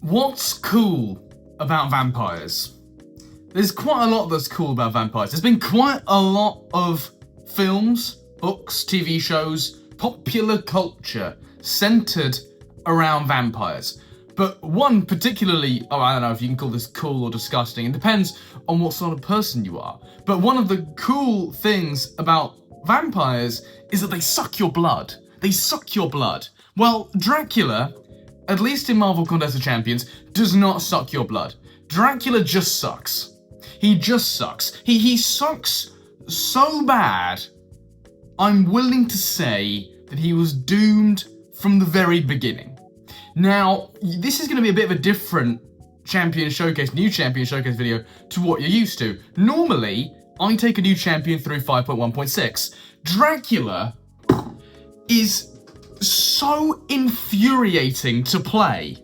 What's cool about vampires? There's quite a lot that's cool about vampires. There's been quite a lot of films, books, TV shows, popular culture centered around vampires. But one particularly, I don't know if you can call this cool or disgusting, it depends on what sort of person you are. But one of the cool things about vampires is that they suck your blood. They suck your blood. Well, Dracula, at least in Marvel Contest of Champions, does not suck your blood. Dracula just sucks. He just sucks. He sucks so bad, I'm willing to say that he was doomed from the very beginning. Now, this is going to be a bit of a different Champion Showcase, new Champion Showcase video to what you're used to. Normally, I take a new champion through 5.1.6. Dracula is so infuriating to play.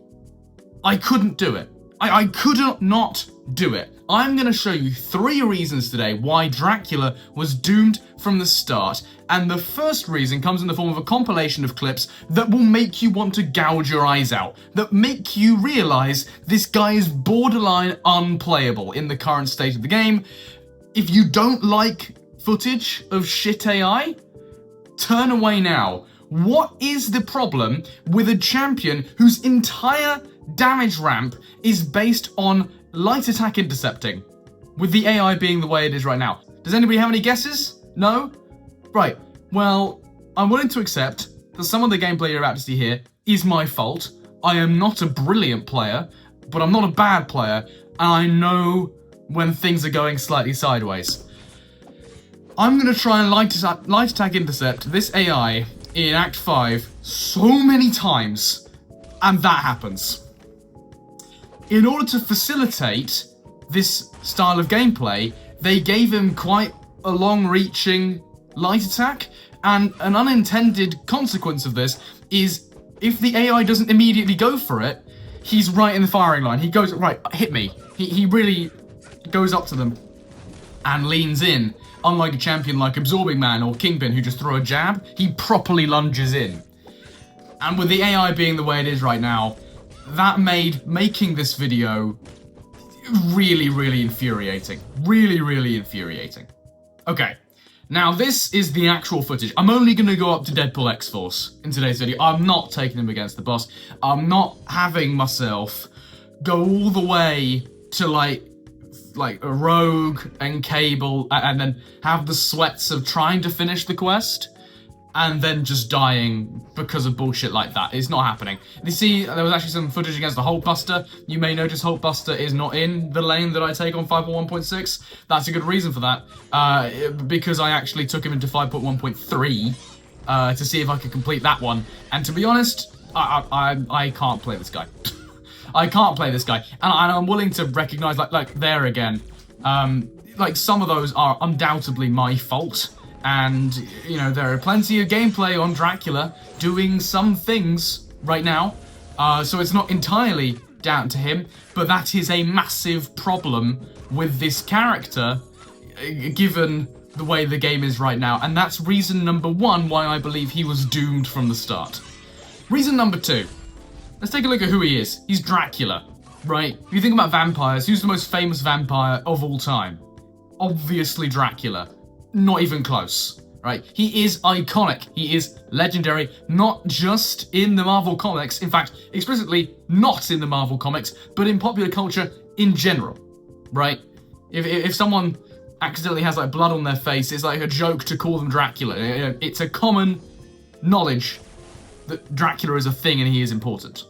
I couldn't do it. I could not do it. I'm going to show you 3 reasons today why Dracula was doomed from the start, and the first reason comes in the form of a compilation of clips that will make you want to gouge your eyes out, that make you realise this guy is borderline unplayable in the current state of the game. If you don't like footage of shit AI, turn away now. What is the problem with a champion whose entire damage ramp is based on light attack intercepting, with the AI being the way it is right now? Does anybody have any guesses? No? Right, well, I'm willing to accept that some of the gameplay you're about to see here is my fault. I am not a brilliant player, but I'm not a bad player, and I know when things are going slightly sideways. I'm going to try and light attack intercept this AI in Act 5 so many times, and that happens. In order to facilitate this style of gameplay, they gave him quite a long-reaching light attack, and an unintended consequence of this is if the AI doesn't immediately go for it, he's right in the firing line. He goes, right, hit me. He really goes up to them and leans in. Unlike a champion like Absorbing Man or Kingpin who just throw a jab, he properly lunges in. And with the AI being the way it is right now, that made making this video really, really infuriating. Really, really infuriating. Okay, now this is the actual footage. I'm only going to go up to Deadpool X-Force in today's video. I'm not taking him against the boss. I'm not having myself go all the way to like a Rogue and Cable and then have the sweats of trying to finish the quest and then just dying because of bullshit like that. It's not happening. You see, there was actually some footage against the Hulkbuster. You may notice Hulkbuster is not in the lane that I take on 5.1.6. That's a good reason for that, because I actually took him into 5.1.3 to see if I could complete that one. And to be honest, I can't play this guy. I can't play this guy, and I'm willing to recognise, like there again, like some of those are undoubtedly my fault, and you know there are plenty of gameplay on Dracula doing some things right now, so it's not entirely down to him, but that is a massive problem with this character, given the way the game is right now, and that's reason number 1 why I believe he was doomed from the start. Reason number 2. Let's take a look at who he is. He's Dracula, right? If you think about vampires, who's the most famous vampire of all time? Obviously Dracula. Not even close, right? He is iconic. He is legendary, not just in the Marvel comics. In fact, explicitly not in the Marvel comics, but in popular culture in general, right? If someone accidentally has like blood on their face, it's like a joke to call them Dracula. It's a common knowledge that Dracula is a thing and he is important.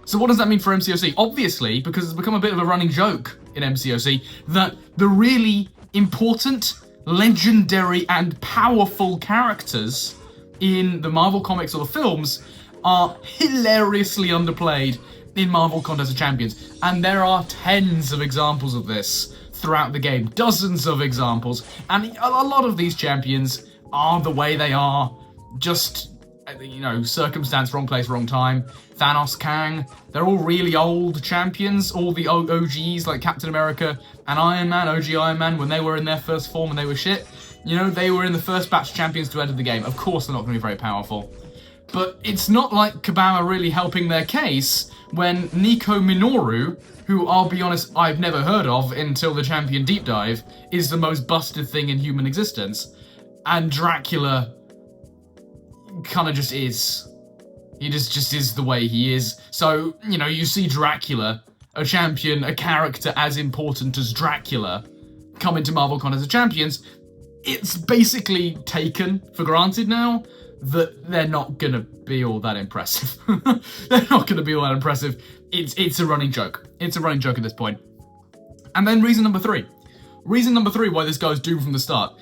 So what does that mean for MCOC? Obviously, because it's become a bit of a running joke in MCOC, that the really important, legendary, and powerful characters in the Marvel comics or the films are hilariously underplayed in Marvel Contest of Champions. And there are tens of examples of this throughout the game, dozens of examples, and a lot of these champions are the way they are, just, you know, circumstance, wrong place, wrong time. Thanos, Kang, they're all really old champions, all the OGs like Captain America and Iron Man, OG Iron Man, when they were in their first form and they were shit. You know, they were in the first batch champions to enter the game. Of course they're not going to be very powerful. But it's not like Kabam are really helping their case when Nico Minoru, who I'll be honest, I've never heard of until the Champion Deep Dive, is the most busted thing in human existence. And Dracula kind of just is. He just is the way he is. So, you know, you see Dracula, a champion, a character as important as Dracula, come into Marvel Con as a champions. It's basically taken for granted now that they're not gonna be all that impressive. They're not gonna be all that impressive. It's a running joke. It's a running joke at this point. And then reason number three. Reason number three why this guy's doomed from the start.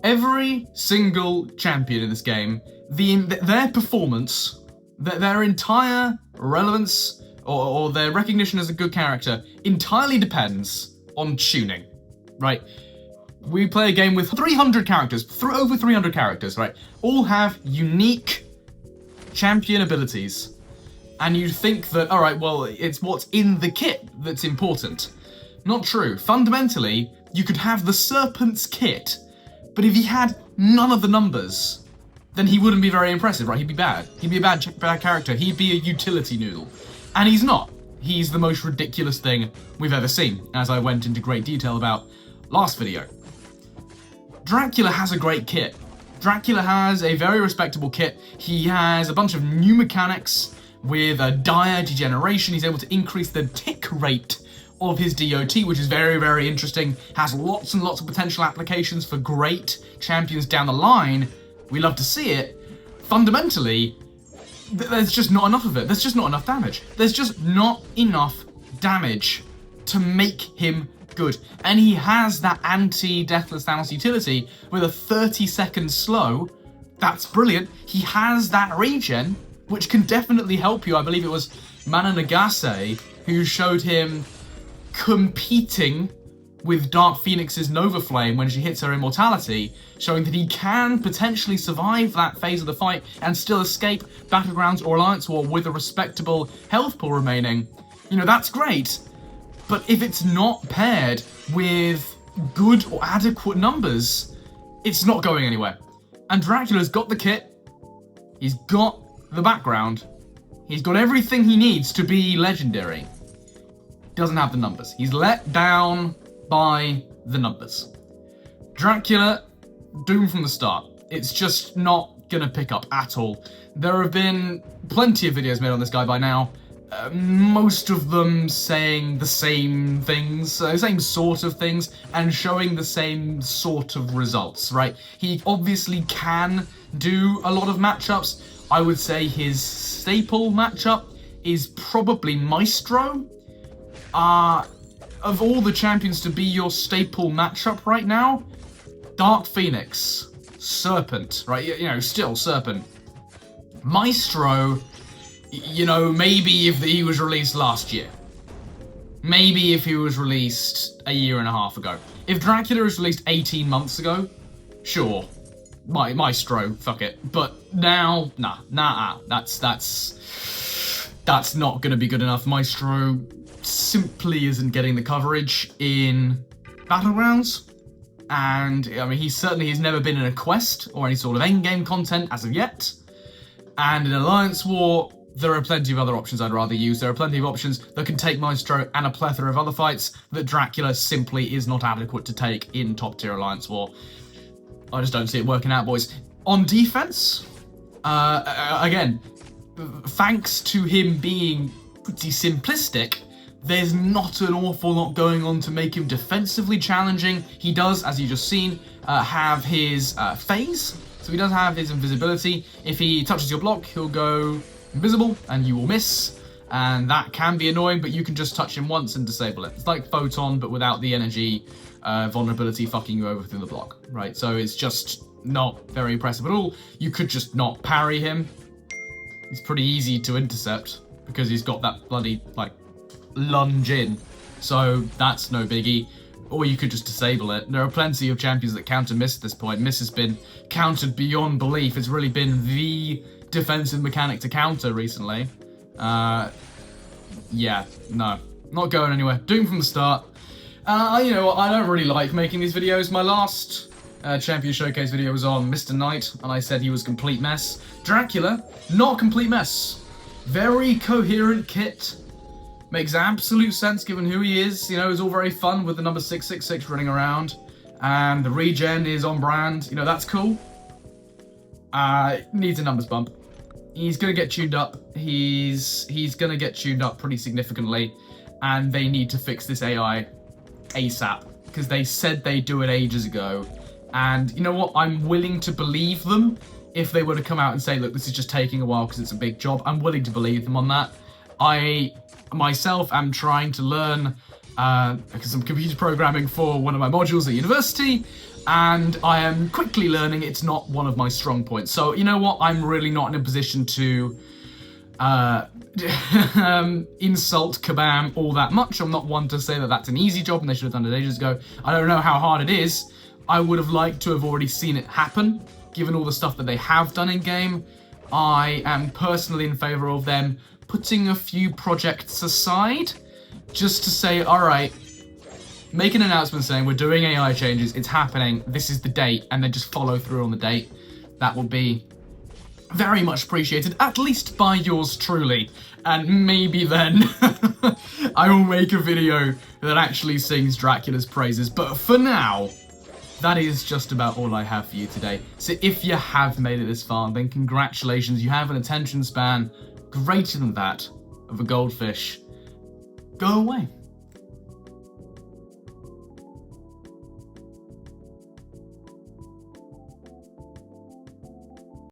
Every single champion in this game, their performance, their entire relevance or their recognition as a good character entirely depends on tuning, right? We play a game with 300 characters, over 300 characters, right? All have unique champion abilities. And you'd think that, all right, well, it's what's in the kit that's important. Not true. Fundamentally, you could have the Serpent's kit, but if he had none of the numbers, then he wouldn't be very impressive, right? He'd be bad. He'd be a bad character. He'd be a utility noodle. And he's not. He's the most ridiculous thing we've ever seen, as I went into great detail about last video. Dracula has a great kit. Dracula has a very respectable kit. He has a bunch of new mechanics with a dire degeneration. He's able to increase the tick rate of his DOT, which is very, very interesting. Has lots and lots of potential applications for great champions down the line. We love to see it. Fundamentally, there's just not enough of it. There's just not enough damage. There's just not enough damage to make him good. And he has that anti-Deathless Thanos utility with a 30-second slow. That's brilliant. He has that regen, which can definitely help you. I believe it was Mana Nagase who showed him competing with Dark Phoenix's Nova Flame when she hits her immortality, showing that he can potentially survive that phase of the fight and still escape Battlegrounds or Alliance War with a respectable health pool remaining. You know, that's great. But if it's not paired with good or adequate numbers, it's not going anywhere. And Dracula's got the kit, he's got the background, he's got everything he needs to be legendary. Doesn't have the numbers. He's let down by the numbers. Dracula, doomed from the start. It's just not gonna pick up at all. There have been plenty of videos made on this guy by now. Most of them saying the same things, same sort of things, and showing the same sort of results, right? He obviously can do a lot of matchups. I would say his staple matchup is probably Maestro. Of all the champions to be your staple matchup right now, Dark Phoenix, Serpent, right? You know, still Serpent. Maestro, you know, maybe if he was released last year. Maybe if he was released a year and a half ago. If Dracula was released 18 months ago, sure. Maestro, fuck it. But now, nah, that's not gonna be good enough. Maestro simply isn't getting the coverage in Battlegrounds. And, I mean, he's never been in a quest or any sort of endgame content as of yet. And in Alliance War, there are plenty of other options I'd rather use. There are plenty of options that can take Maestro and a plethora of other fights that Dracula simply is not adequate to take in top tier Alliance War. I just don't see it working out, boys. On defense, again, thanks to him being pretty simplistic, there's not an awful lot going on to make him defensively challenging. He does, as you just seen, have his phase. So he does have his invisibility. If he touches your block, he'll go invisible and you will miss. And that can be annoying, but you can just touch him once and disable it. It's like Photon, but without the energy vulnerability fucking you over through the block, right? So it's just not very impressive at all. You could just not parry him. It's pretty easy to intercept because he's got that bloody, like, lunge in. So that's no biggie. Or you could just disable it. There are plenty of champions that counter Miss at this point. Miss has been countered beyond belief. It's really been the defensive mechanic to counter recently. Yeah, no. Not going anywhere. Doomed from the start. You know, I don't really like making these videos. My last Champion Showcase video was on Mr. Knight, and I said he was complete mess. Dracula, not complete mess. Very coherent kit. Makes absolute sense given who he is. You know, it's all very fun with the number 666 running around. And the regen is on brand. You know, that's cool. Needs a numbers bump. He's going to get tuned up. He's going to get tuned up pretty significantly. And they need to fix this AI ASAP. Because they said they'd do it ages ago. And you know what? I'm willing to believe them if they were to come out and say, look, this is just taking a while because it's a big job. I'm willing to believe them on that. I myself am trying to learn because I'm computer programming for one of my modules at university, and I am quickly learning it's not one of my strong points. So you know what? I'm really not in a position to insult Kabam all that much. I'm not one to say that that's an easy job and they should have done it ages ago. I don't know how hard it is. I would have liked to have already seen it happen, given all the stuff that they have done in-game. I am personally in favour of them putting a few projects aside, just to say, alright, make an announcement saying we're doing AI changes, it's happening, this is the date, and then just follow through on the date. That would be very much appreciated, at least by yours truly. And maybe then I will make a video that actually sings Dracula's praises. But for now, that is just about all I have for you today. So if you have made it this far, then congratulations, you have an attention span greater than that of a goldfish. Go away.